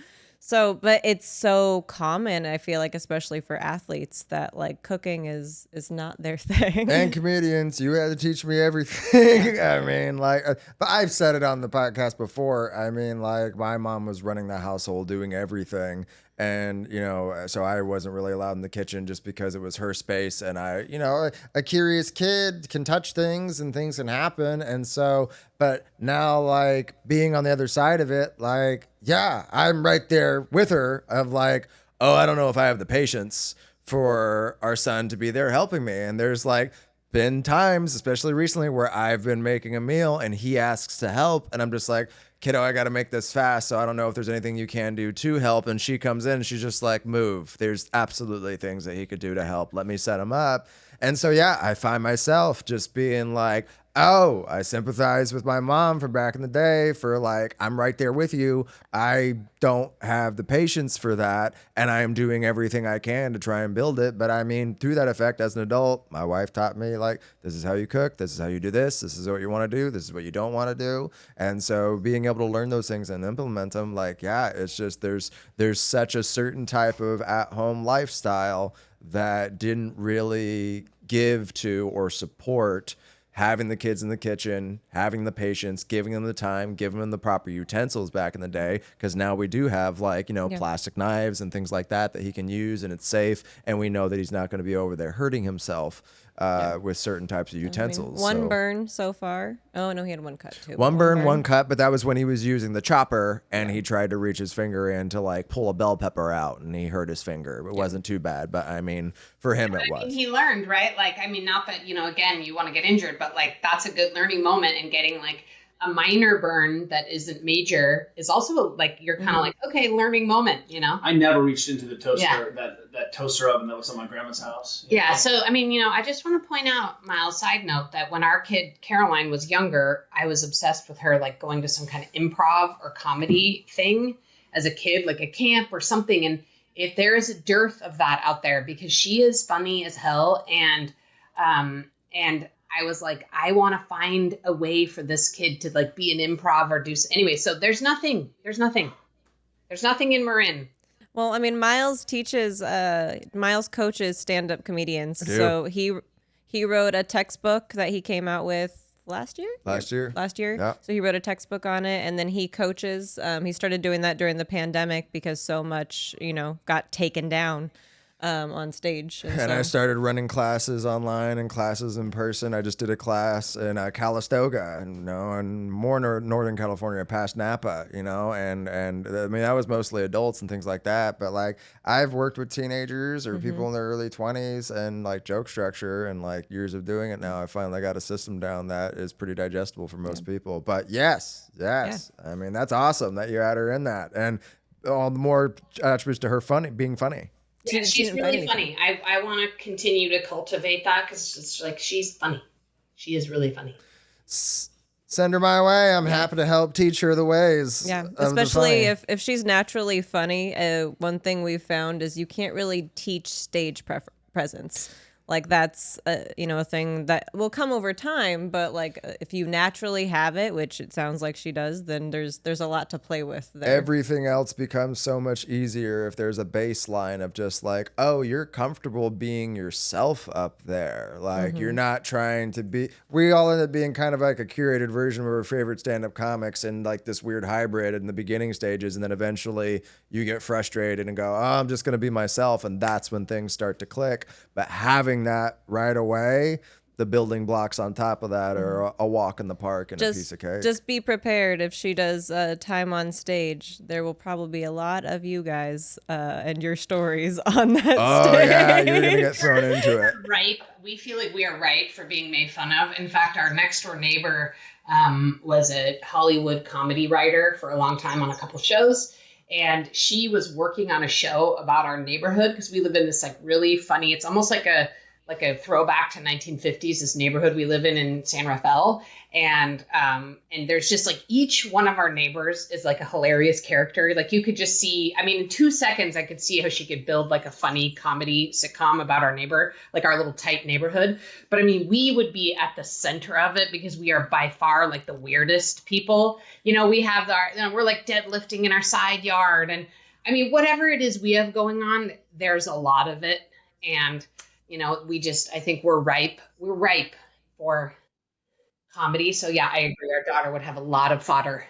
So, but it's so common, I feel like, especially for athletes, that like cooking is not their thing.
And comedians, you had to teach me everything. I mean, like, but I've said it on the podcast before. I mean, like, my mom was running the household, doing everything. And, you know, so I wasn't really allowed in the kitchen just because it was her space. And I, you know, a curious kid can touch things and things can happen. And so, but now, like, being on the other side of it, like, yeah, I'm right there with her of like, oh, I don't know if I have the patience for our son to be there helping me. And there's like been times, especially recently, where I've been making a meal and he asks to help. And I'm just like, kiddo, I got to make this fast. So I don't know if there's anything you can do to help. And she comes in and she's just like, move. There's absolutely things that he could do to help. Let me set him up. And so, yeah, I find myself just being like, oh, I sympathize with my mom from back in the day for like, I'm right there with you. I don't have the patience for that. And I am doing everything I can to try and build it. But I mean, through that effect as an adult, my wife taught me like, this is how you cook. This is how you do this. This is what you want to do. This is what you don't want to do. And so being able to learn those things and implement them, like, yeah, it's just, there's such a certain type of at-home lifestyle that didn't really give to or support having the kids in the kitchen, having the patience, giving them the time, giving them the proper utensils back in the day. Because now we do have like, you know, plastic knives and things like that he can use and it's safe. And we know that he's not going to be over there hurting himself with certain types of utensils.
I mean, one burn so far. Oh, no, he had one cut too.
One burn, one cut, but that was when he was using the chopper and he tried to reach his finger in to like pull a bell pepper out and he hurt his finger. It wasn't too bad, but I mean, for him it was.
I mean, he learned, right? Like, I mean, not that, you know, again, you want to get injured, but like that's a good learning moment, and getting like a minor burn that isn't major is also like, you're kind of like, okay, learning moment, you know?
I never reached into the toaster, that toaster oven that was in my grandma's house.
Yeah. So, I mean, you know, I just want to point out, Myles, side note, that when our kid Caroline was younger, I was obsessed with her, like going to some kind of improv or comedy thing as a kid, like a camp or something. And if there is a dearth of that out there, because she is funny as hell. And I was like, I want to find a way for this kid to like be an improv or do anyway. So there's nothing in Marin.
Well, I mean, Myles coaches stand-up comedians. So he wrote a textbook that he came out with last year.
Yeah.
So he wrote a textbook on it, and then he coaches. He started doing that during the pandemic because so much, you know, got taken down on stage.
And I started running classes online and classes in person. I just did a class in Calistoga, you know, and more Northern California past Napa, you know, and I mean, that was mostly adults and things like that. But like, I've worked with teenagers or people in their early 20s and like joke structure and like years of doing it now. I finally got a system down that is pretty digestible for most people. But yes. I mean, that's awesome that you had her in that. And all the more attributes to her being funny.
Yeah, she's really funny. I want to continue to cultivate that because it's like, she's funny. She is really funny.
Send her my way. I'm happy to help teach her the ways.
Yeah, especially if she's naturally funny. One thing we've found is you can't really teach stage presence. Like that's a thing that will come over time, but like if you naturally have it, which it sounds like she does, then there's a lot to play with there.
Everything else becomes so much easier if there's a baseline of just like, oh, you're comfortable being yourself up there. Like you're not trying to be. We all end up being kind of like a curated version of our favorite stand-up comics and like this weird hybrid in the beginning stages, and then eventually you get frustrated and go, oh, I'm just going to be myself, and that's when things start to click. But having that right away, the building blocks on top of that are a walk in the park and a piece of cake.
Just be prepared. If she does time on stage, there will probably be a lot of you guys and your stories on that stage.
Oh yeah, you're gonna get thrown into it.
Right. We feel like we are right for being made fun of. In fact, our next door neighbor was a Hollywood comedy writer for a long time on a couple shows. And she was working on a show about our neighborhood because we live in this like really funny, it's almost like a throwback to 1950s, this neighborhood we live in San Rafael. And there's just like each one of our neighbors is like a hilarious character. Like you could just see, I mean, in 2 seconds, I could see how she could build like a funny comedy sitcom about our neighbor, like our little tight neighborhood. But I mean, we would be at the center of it because we are by far like the weirdest people. You know, we have we're like deadlifting in our side yard, and I mean, whatever it is we have going on, there's a lot of it. And, I think we're ripe. We're ripe for comedy. So yeah, I agree. Our daughter would have a lot of fodder.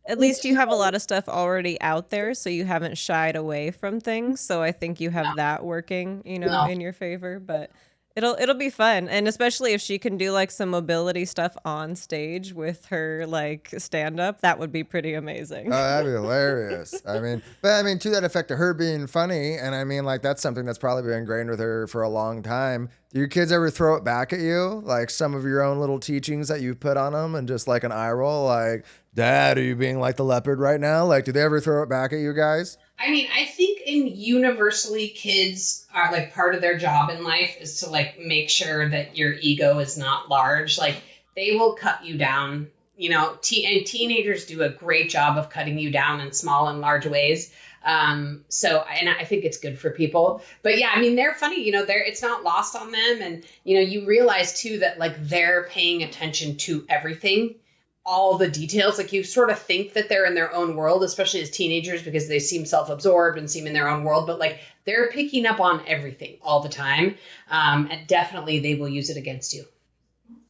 At least you have a lot of stuff already out there, so you haven't shied away from things. So I think you have that working,
No.
in your favor. But it'll be fun, and especially if she can do like some mobility stuff on stage with her like stand up, that would be pretty amazing.
Oh, that'd be hilarious. To that effect of her being funny, and I mean, like, that's something that's probably been ingrained with her for a long time. Do your kids ever throw it back at you? Like some of your own little teachings that you put on them and just like an eye roll? Like, Dad, are you being like the leopard right now? Like, do they ever throw it back at you guys?
I mean, I think universally kids are like part of their job in life is to like make sure that your ego is not large. Like they will cut you down, and teenagers do a great job of cutting you down in small and large ways. And I think it's good for people, but yeah, I mean, they're funny, it's not lost on them. And, you realize too, that like they're paying attention to everything, all the details. Like you sort of think that they're in their own world, especially as teenagers, because they seem self-absorbed and seem in their own world, but like they're picking up on everything all the time. And definitely they will use it against you.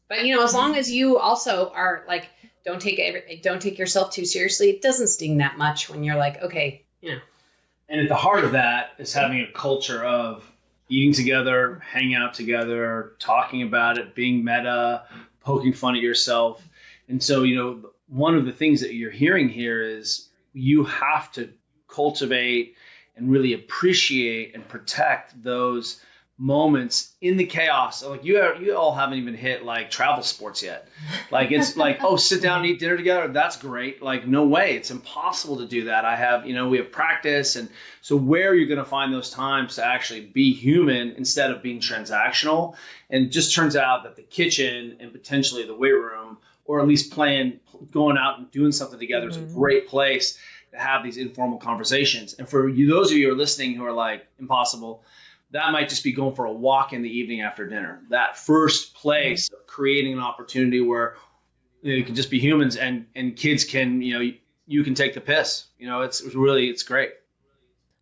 But, as long as you also are like, don't take yourself too seriously. It doesn't sting that much when you're like, okay,
And at the heart of that is having a culture of eating together, hanging out together, talking about it, being meta, poking fun at yourself. And so, one of the things that you're hearing here is you have to cultivate and really appreciate and protect those moments in the chaos. Like you all haven't even hit like travel sports yet. Like it's like, oh, sit down and eat dinner together. That's great. Like no way. It's impossible to do that. We have practice. And so where are you going to find those times to actually be human instead of being transactional? And it just turns out that the kitchen and potentially the weight room, or at least going out and doing something together is a great place to have these informal conversations. And for you, those of you who are listening who are like, impossible, that might just be going for a walk in the evening after dinner. That first place of creating an opportunity where you can just be humans and kids can, you can take the piss. It's great.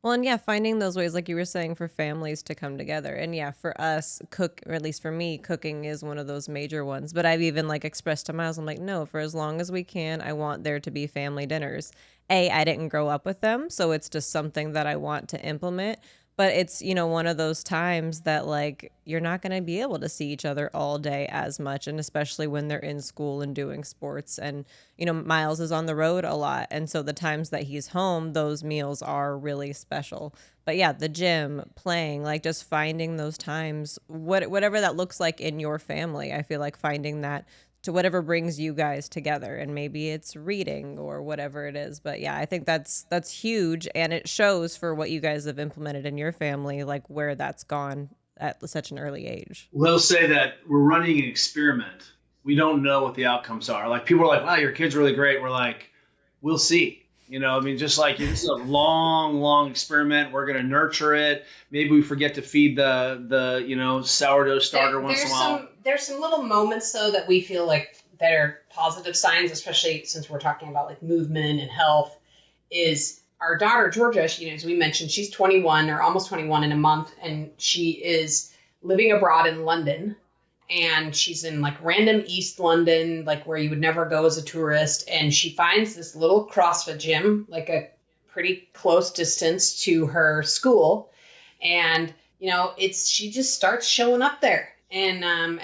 Well, and yeah, finding those ways, like you were saying, for families to come together. And yeah, for us, or at least for me, cooking is one of those major ones. But I've even like expressed to Myles, I'm like, no, for as long as we can, I want there to be family dinners. I didn't grow up with them, so it's just something that I want to implement. But it's, one of those times that like you're not going to be able to see each other all day as much. And especially when they're in school and doing sports. And, Myles is on the road a lot. And so the times that he's home, those meals are really special. But yeah, the gym, playing, like just finding those times, whatever that looks like in your family, I feel like finding that to whatever brings you guys together, and maybe it's reading or whatever it is. But yeah, I think that's huge, and it shows for what you guys have implemented in your family, like where that's gone at such an early age.
We'll say that we're running an experiment. We don't know what the outcomes are. Like people are like, wow, your kid's really great. We're like, we'll see. Just like this is a long experiment. We're going to nurture it. Maybe we forget to feed the sourdough starter once in a while.
There's some little moments though that we feel like that are positive signs, especially since we're talking about like movement and health. Is our daughter Georgia? As we mentioned, she's 21 or almost 21 in a month, and she is living abroad in London. And she's in like random East London, like where you would never go as a tourist. And she finds this little CrossFit gym, like a pretty close distance to her school. And, she just starts showing up there. And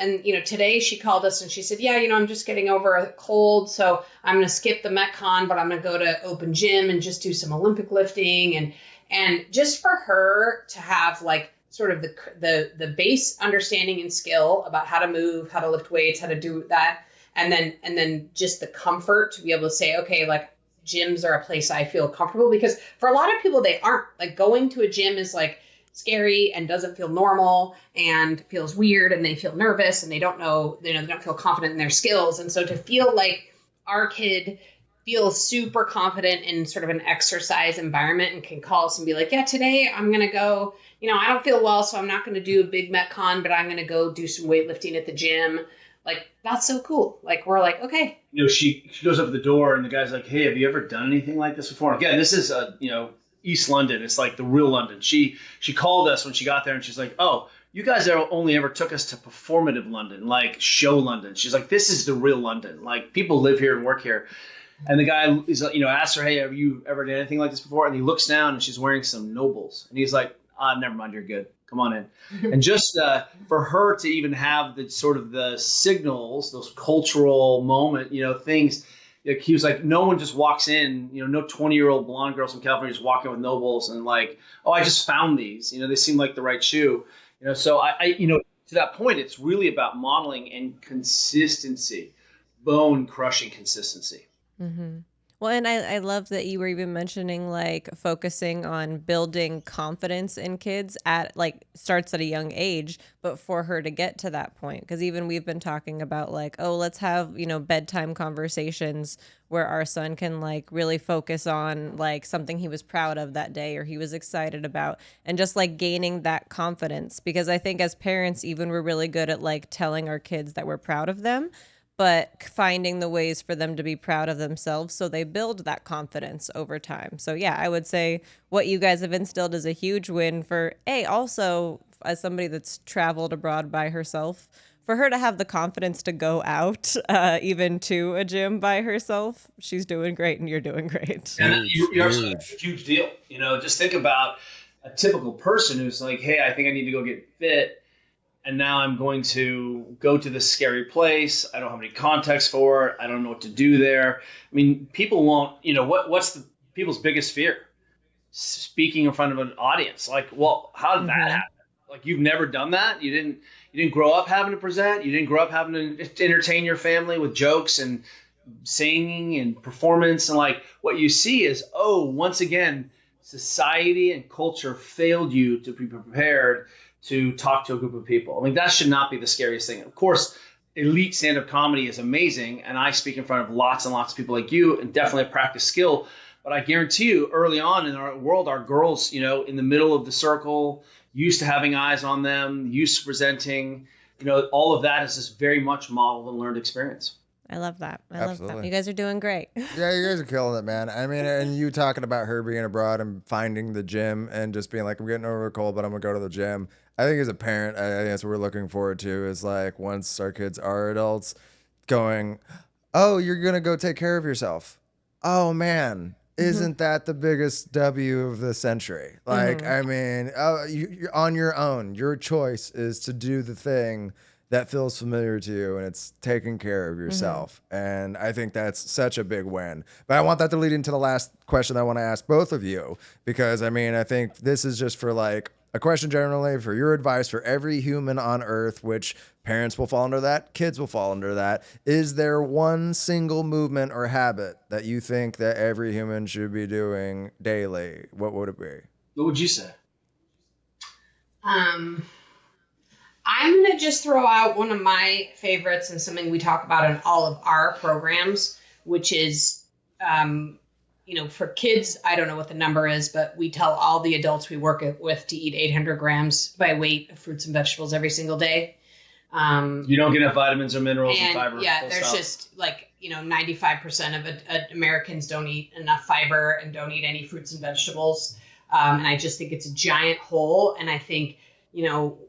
today she called us and she said, yeah, I'm just getting over a cold. So I'm going to skip the Metcon, but I'm going to go to open gym and just do some Olympic lifting. And just for her to have like, sort of the base understanding and skill about how to move, how to lift weights, how to do that. And then just the comfort to be able to say, okay, like gyms are a place I feel comfortable, because for a lot of people, they aren't. Like going to a gym is like scary and doesn't feel normal and feels weird, and they feel nervous and they don't know, they don't feel confident in their skills. And so to feel like our kid feels super confident in sort of an exercise environment and can call us and be like, yeah, today I'm going to go, I don't feel well, so I'm not going to do a big Metcon, but I'm going to go do some weightlifting at the gym. Like, that's so cool. Like, we're like, okay,
she goes up to the door and the guy's like, hey, have you ever done anything like this before? Again, this is East London. It's like the real London. She called us when she got there and she's like, oh, you guys only ever took us to performative London, like show London. She's like, this is the real London. Like, people live here and work here. And the guy is, asks her, hey, have you ever done anything like this before? And he looks down and she's wearing some Nobles. And he's like, never mind, you're good. Come on in. And just for her to even have the sort of the signals, those cultural moment, things, like, he was like, no one just walks in, no 20-year-old blonde girls from California just walk in with Nobles and like, oh, I just found these, they seem like the right shoe. So I to that point, it's really about modeling and consistency, bone crushing consistency.
Mm-hmm. Well, and I love that you were even mentioning like focusing on building confidence in kids at like starts at a young age, but for her to get to that point, because even we've been talking about like, oh, let's have, bedtime conversations where our son can like really focus on like something he was proud of that day or he was excited about, and just like gaining that confidence. Because I think as parents, even we're really good at like telling our kids that we're proud of them, but finding the ways for them to be proud of themselves so they build that confidence over time. So yeah, I would say what you guys have instilled is a huge win for also as somebody that's traveled abroad by herself, for her to have the confidence to go out even to a gym by herself. She's doing great and you're doing great.
And you're a huge deal. Just think about a typical person who's like, hey, I think I need to go get fit. And now I'm going to go to this scary place. I don't have any context for it. I don't know what to do there. I mean, people won't, what's people's biggest fear? Speaking in front of an audience. Like, well, how did that happen? Like, you've never done that? You didn't grow up having to present? You didn't grow up having to entertain your family with jokes and singing and performance? And like, what you see is, once again, society and culture failed you to be prepared to talk to a group of people. I mean, that should not be the scariest thing. Of course, elite stand-up comedy is amazing, and I speak in front of lots and lots of people like you, and definitely a practice skill. But I guarantee you, early on in our world, our girls, in the middle of the circle, used to having eyes on them, used to presenting, all of that is just very much modeled and learned experience.
I love that. I love that. You guys are doing great.
Yeah, you guys are killing it, man. I mean, and you talking about her being abroad and finding the gym and just being like, I'm getting over a cold, but I'm going to go to the gym. I think as a parent, I think that's what we're looking forward to is like once our kids are adults going, oh, you're going to go take care of yourself. Oh, man. Isn't that the biggest W of the century? Like, I mean, you're on your own. Your choice is to do the thing that feels familiar to you, and it's taking care of yourself. And I think that's such a big win. But I want that to lead into the last question I want to ask both of you, because I mean, I think this is just for like a question generally for your advice for every human on earth, which parents will fall under that, kids will fall under that. Is there one single movement or habit that you think that every human should be doing daily? What would it be?
What would you say?
I'm going to just throw out one of my favorites and something we talk about in all of our programs, which is, for kids, I don't know what the number is, but we tell all the adults we work with to eat 800 grams by weight of fruits and vegetables every single day.
You don't get enough vitamins or minerals and fiber.
Yeah, there's just like, 95% of Americans don't eat enough fiber and don't eat any fruits and vegetables. And I just think it's a giant hole. And I think,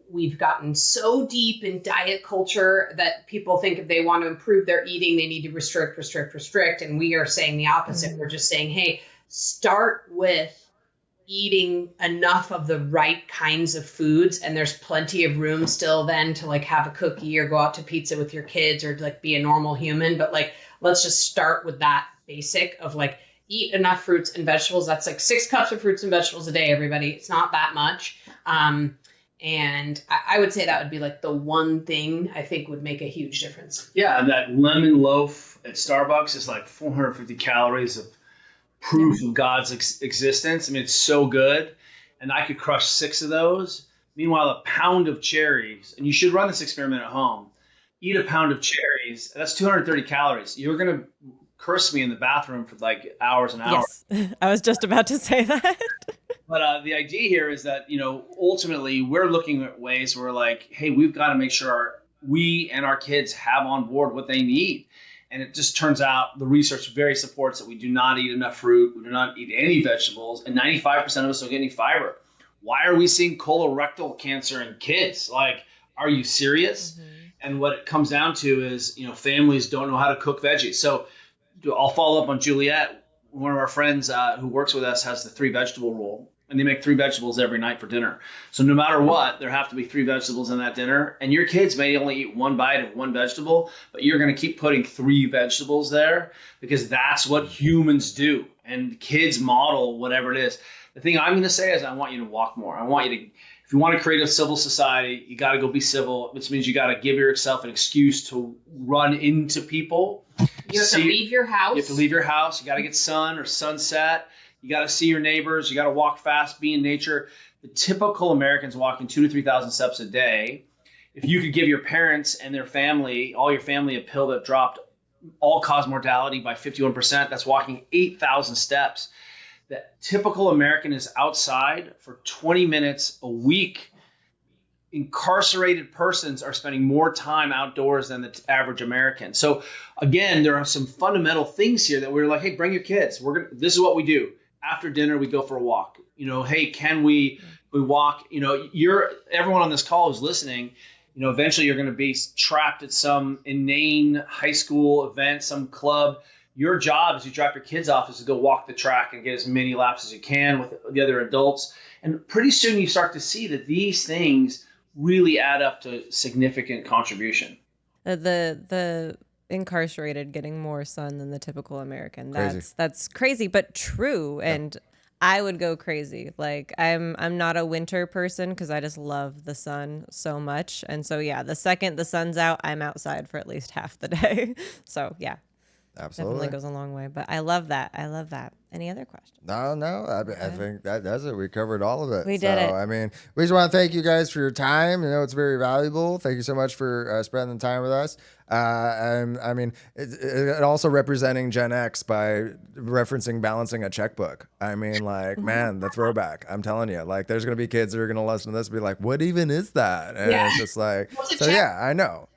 we've gotten so deep in diet culture that people think if they want to improve their eating, they need to restrict. And we are saying the opposite. We're just saying, hey, start with eating enough of the right kinds of foods. And there's plenty of room still then to like have a cookie or go out to pizza with your kids or like be a normal human. But like, let's just start with that basic of like, eat enough fruits and vegetables. That's like 6 cups of fruits and vegetables a day, everybody. It's not that much. And I would say that would be like the one thing I think would make a huge difference.
Yeah, and that lemon loaf at Starbucks is like 450 calories of proof of God's existence. I mean, it's so good. And I could crush 6 of those. Meanwhile, a pound of cherries, and you should run this experiment at home. Eat a pound of cherries. That's 230 calories. You're going to curse me in the bathroom for like hours and hours.
Yes, I was just about to say that.
But the idea here is that, ultimately we're looking at ways where we're like, hey, we've got to make sure we and our kids have on board what they need. And it just turns out the research very supports that we do not eat enough fruit. We do not eat any vegetables. And 95% of us don't get any fiber. Why are we seeing colorectal cancer in kids? Like, are you serious? Mm-hmm. And what it comes down to is, families don't know how to cook veggies. So I'll follow up on Juliet. One of our friends who works with us has the 3 vegetable rule. And they make 3 vegetables every night for dinner. So no matter what, there have to be 3 vegetables in that dinner. And your kids may only eat 1 bite of 1 vegetable, but you're going to keep putting 3 vegetables there because that's what humans do. And kids model whatever it is. The thing I'm going to say is I want you to walk more. I want you to, if you want to create a civil society, you got to go be civil, which means you got to give yourself an excuse to run into people.
You have to leave your house.
You have to leave your house. You got to get sun or sunset. You got to see your neighbors. You got to walk fast, be in nature. The typical American's walking 2,000 to 3,000 steps a day. If you could give your parents and their family, all your family, a pill that dropped all-cause mortality by 51%, that's walking 8,000 steps. The typical American is outside for 20 minutes a week. Incarcerated persons are spending more time outdoors than the average American. So, again, there are some fundamental things here that we're like, hey, bring your kids. This is what we do. After dinner, we go for a walk. Hey, can we walk? Everyone on this call who's listening, eventually you're going to be trapped at some inane high school event, some club. Your job as you drop your kids off is to go walk the track and get as many laps as you can with the other adults. And pretty soon you start to see that these things really add up to significant contribution.
The incarcerated getting more sun than the typical American.
Crazy.
That's crazy, but true. Yeah. And I would go crazy. Like I'm not a winter person because I just love the sun so much. And so yeah, the second the sun's out, I'm outside for at least half the day. So yeah.
Absolutely.
Definitely goes a long way. But I love that. Any other questions?
No. I think that does it. We covered all of it.
We did it.
I mean, we just want to thank you guys for your time. It's very valuable. Thank you so much for spending time with us. And I mean, it also representing Gen X by referencing balancing a checkbook. I mean, like, man, the throwback. I'm telling you, like, there's going to be kids that are going to listen to this and be like, what even is that? And it's just like, yeah, I know.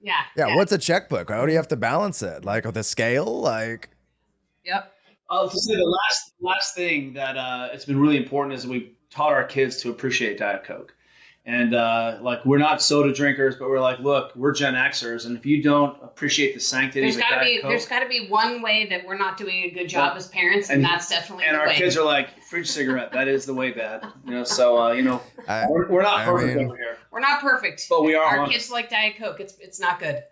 Yeah. What's a checkbook? How do you have to balance it? Like with a scale? Like.
Yep.
To say the last thing that it's been really important is we taught our kids to appreciate Diet Coke. And we're not soda drinkers, but we're like, look, we're Gen Xers, and if you don't appreciate the sanctity of Diet Coke,
there's got to be one way that we're not doing a good job as parents, and that's definitely the way. And
our kids are like, fridge cigarette, that is the way, Dad. So we're not perfect over here.
We're not perfect,
but we are.
Our kids like Diet Coke. It's not good.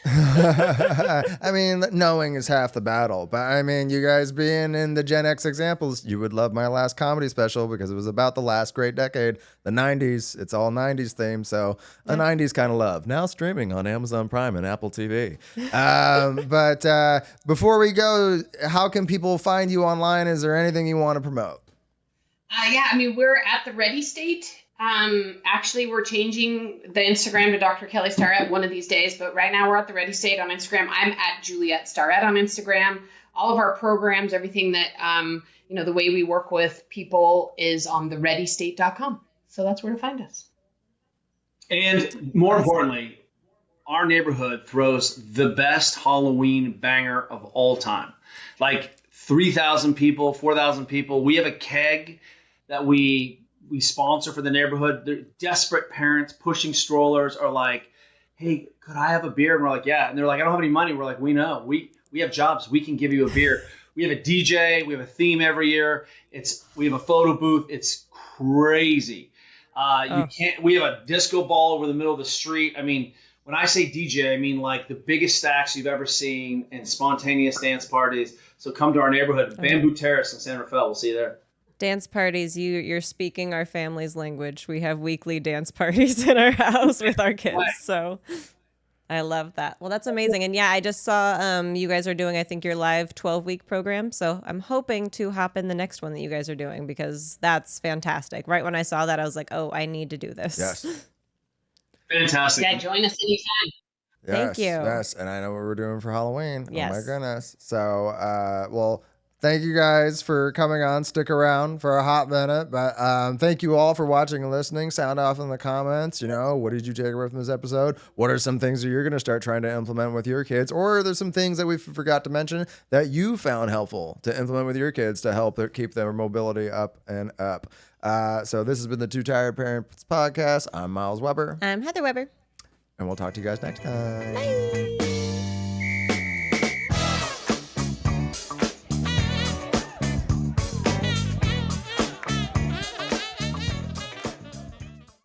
I mean, knowing is half the battle. But I mean, you guys being in the Gen X examples, you would love my last comedy special because it was about the last great decade, the 90s. It's all 90s themed. So a 90s kind of love. Now streaming on Amazon Prime and Apple TV. But before we go, how can people find you online? Is there anything you want to promote?
I mean, we're at the Ready State. Actually, we're changing the Instagram to Dr. Kelly Starrett one of these days, but right now we're at the Ready State on Instagram. I'm at Juliet Starrett on Instagram. All of our programs, everything that, the way we work with people is on thereadystate.com. So that's where to find us.
And more importantly, our neighborhood throws the best Halloween banger of all time. Like 3,000 people, 4,000 people. We have a keg that we sponsor for the neighborhood. They're desperate parents pushing strollers are like, hey, could I have a beer? And we're like, yeah. And they're like, I don't have any money. We're like, we know. We have jobs. We can give you a beer. We have a DJ. We have a theme every year. We have a photo booth. It's crazy. We have a disco ball over the middle of the street. I mean, when I say DJ, I mean like the biggest stacks you've ever seen and spontaneous dance parties. So come to our neighborhood, Bamboo Terrace in San Rafael. We'll see you there.
Dance parties, you're speaking our family's language. We have weekly dance parties in our house with our kids. So I love that. Well, that's amazing. And yeah, I just saw you guys are doing, I think, your live 12-week program. So I'm hoping to hop in the next one that you guys are doing because that's fantastic. Right when I saw that, I was like, oh, I need to do this.
Yes.
Fantastic.
Yeah, join us anytime.
Yes,
thank you.
Yes, and I know what we're doing for Halloween.
Yes.
Oh my goodness. So, well, Thank you guys for coming on. Stick around for a hot minute. But thank you all for watching and listening. Sound off in the comments. What did you take away from this episode? What are some things that you're going to start trying to implement with your kids? Or are there some things that we forgot to mention that you found helpful to implement with your kids to help keep their mobility up and up? So this has been the Two Tired Parents Podcast. I'm Myles Weber.
I'm Heather Weber.
And we'll talk to you guys next time.
Bye.